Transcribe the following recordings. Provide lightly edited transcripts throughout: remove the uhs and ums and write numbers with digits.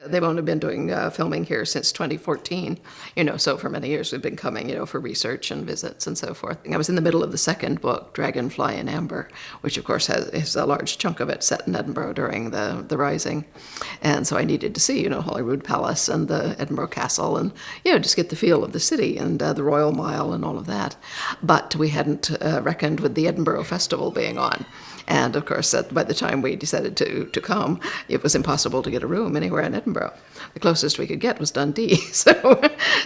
They've only been doing filming here since 2014, so for many years we've been coming, for research and visits and so forth. I was in the middle of the second book, Dragonfly in Amber, which of course is a large chunk of it set in Edinburgh during the Rising. And so I needed to see, Holyrood Palace and the Edinburgh Castle and, just get the feel of the city and the Royal Mile and all of that. But we hadn't reckoned with the Edinburgh Festival being on. And, of course, by the time we decided to come, it was impossible to get a room anywhere in Edinburgh. The closest we could get was Dundee. So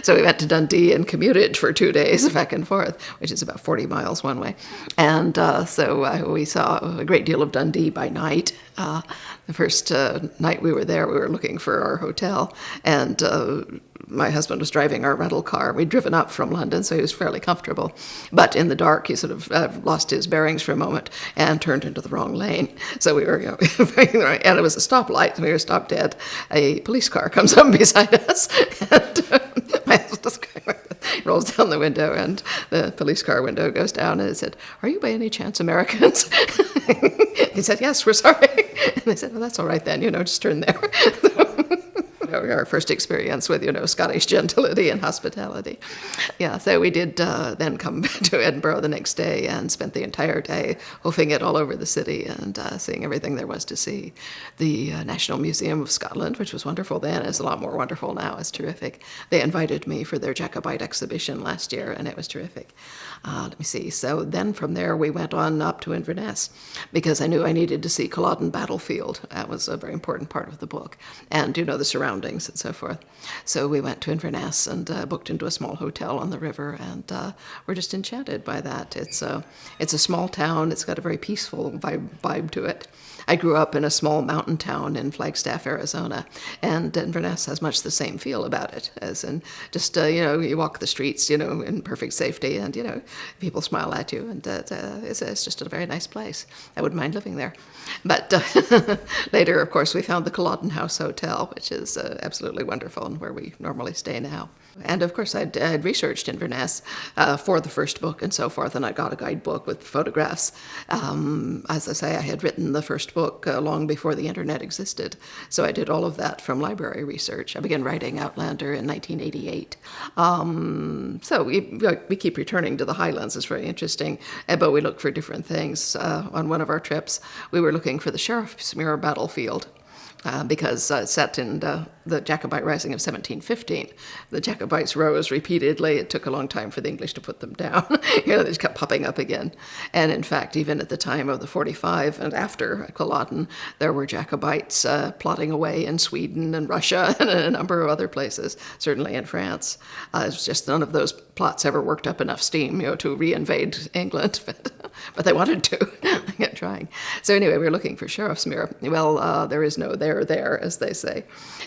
we went to Dundee and commuted for 2 days back and forth, which is about 40 miles one way. And so we saw a great deal of Dundee by night. The first night we were there, we were looking for our hotel, and my husband was driving our rental car. We'd driven up from London, so he was fairly comfortable. But in the dark, he sort of lost his bearings for a moment and turned into the wrong lane. So we were, and it was a stoplight, and we were stopped dead. A police car comes up beside us, and my husband rolls down the window, and the police car window goes down, and it said, "Are you by any chance Americans?" He said, "Yes, we're sorry." And they said, "Well, that's all right then, just turn there." Our first experience with, Scottish gentility and hospitality. Yeah, so we did then come to Edinburgh the next day and spent the entire day hoofing it all over the city and seeing everything there was to see. The National Museum of Scotland, which was wonderful then, is a lot more wonderful now. It's terrific. They invited me for their Jacobite exhibition last year, and it was terrific. Let me see. So then from there we went on up to Inverness because I knew I needed to see Culloden battlefield. That was a very important part of the book. And, the surroundings and so forth. So we went to Inverness and booked into a small hotel on the river, and we're just enchanted by that. It's a small town. It's got a very peaceful vibe to it. I grew up in a small mountain town in Flagstaff, Arizona, and Inverness has much the same feel about it, as in just, you walk the streets, in perfect safety, and, people smile at you, and it's just a very nice place. I wouldn't mind living there. But later, of course, we found the Hopetoun House Hotel, which is absolutely wonderful and where we normally stay now. And of course, I'd researched Inverness for the first book and so forth, and I got a guidebook with photographs. As I say, I had written the first book long before the internet existed, so I did all of that from library research. I began writing Outlander in 1988. So we keep returning to the Highlands. It's very interesting, but we look for different things. On one of our trips, we were looking for the Sheriffmuir battlefield. Because set in the Jacobite Rising of 1715. The Jacobites rose repeatedly. It took a long time for the English to put them down. They just kept popping up again. And in fact, even at the time of the 45 and after Culloden, there were Jacobites plotting away in Sweden and Russia and a number of other places, certainly in France. It's just none of those plots ever worked up enough steam, to reinvade England, but they wanted to. They kept trying. So anyway, we were looking for Sheriffmuir. Well, there is no there, as they say.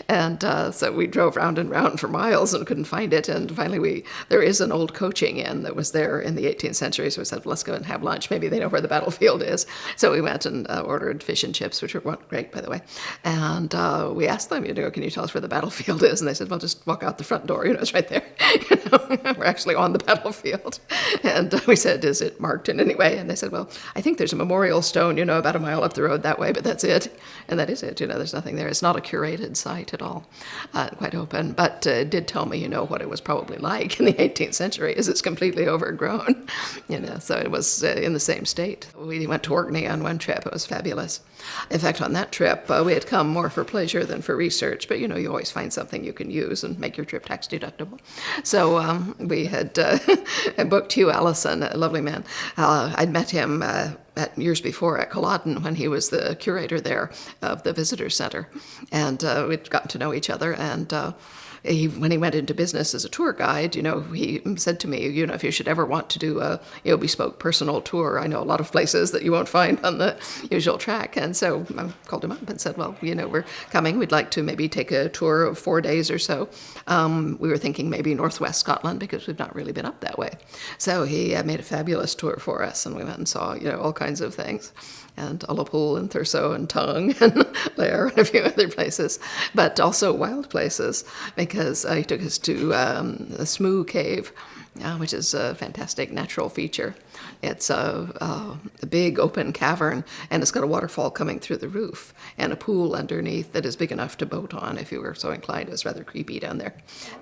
And so we drove round and round for miles and couldn't find it. And finally, there is an old coaching inn that was there in the 18th century. So we said, well, let's go and have lunch. Maybe they know where the battlefield is. So we went and ordered fish and chips, which were great, by the way. And we asked them, can you tell us where the battlefield is? And they said, well, just walk out the front door. It's right there. We're actually on the battlefield. And we said, is it marked in any way? And they said, well, I think there's a memorial stone, about a mile up the road that way, but that's it. And that is it. There's nothing there. It's not a curated site at all, quite open. But it did tell me, what it was probably like in the 18th century is it's completely overgrown, so it was in the same state. We went to Orkney on one trip. It was fabulous. In fact, on that trip, we had come more for pleasure than for research, but, you always find something you can use and make your trip tax deductible. So we had booked Hugh Allison, a lovely man. I'd met him years before at Culloden when he was the curator there of the visitor center, and we'd gotten to know each other. And when he went into business as a tour guide, he said to me, if you should ever want to do a bespoke personal tour, I know a lot of places that you won't find on the usual track. And so I called him up and said, well, we're coming. We'd like to maybe take a tour of 4 days or so. We were thinking maybe northwest Scotland because we've not really been up that way. So he made a fabulous tour for us, and we went and saw, all kinds of things. And Ullapool and Thurso and Tongue and Lair and a few other places, but also wild places, because he took us to the Smoo Cave, which is a fantastic natural feature. It's a big open cavern, and it's got a waterfall coming through the roof and a pool underneath that is big enough to boat on if you were so inclined. It's rather creepy down there.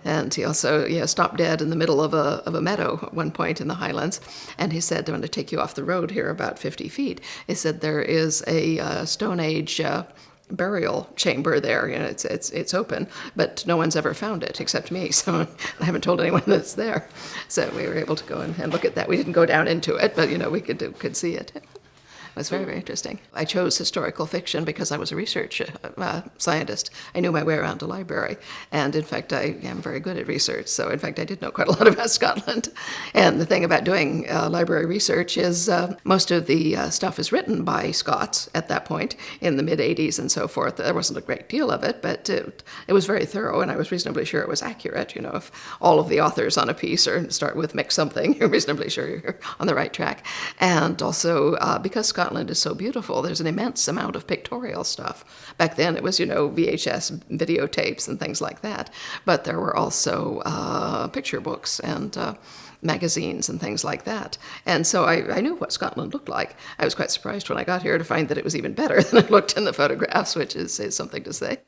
And he also stopped dead in the middle of a meadow at one point in the Highlands, and he said, "I'm going to take you off the road here about 50 feet." He said, "There is a Stone Age burial chamber there. It's open, but no one's ever found it except me, so I haven't told anyone that it's there." So we were able to go and look at that. We didn't go down into it, but we could see it. It was very, very interesting. I chose historical fiction because I was a research scientist. I knew my way around a library, and in fact, I am very good at research. So, in fact, I did know quite a lot about Scotland. And the thing about doing library research is most of the stuff is written by Scots at that point in the mid-'80s and so forth. There wasn't a great deal of it, but it was very thorough, and I was reasonably sure it was accurate. If all of the authors on a piece start with Mick something, you're reasonably sure you're on the right track. And also, because Scotland is so beautiful, there's an immense amount of pictorial stuff. Back then it was, VHS videotapes and things like that. But there were also picture books and magazines and things like that. And so I knew what Scotland looked like. I was quite surprised when I got here to find that it was even better than it looked in the photographs, which is something to say.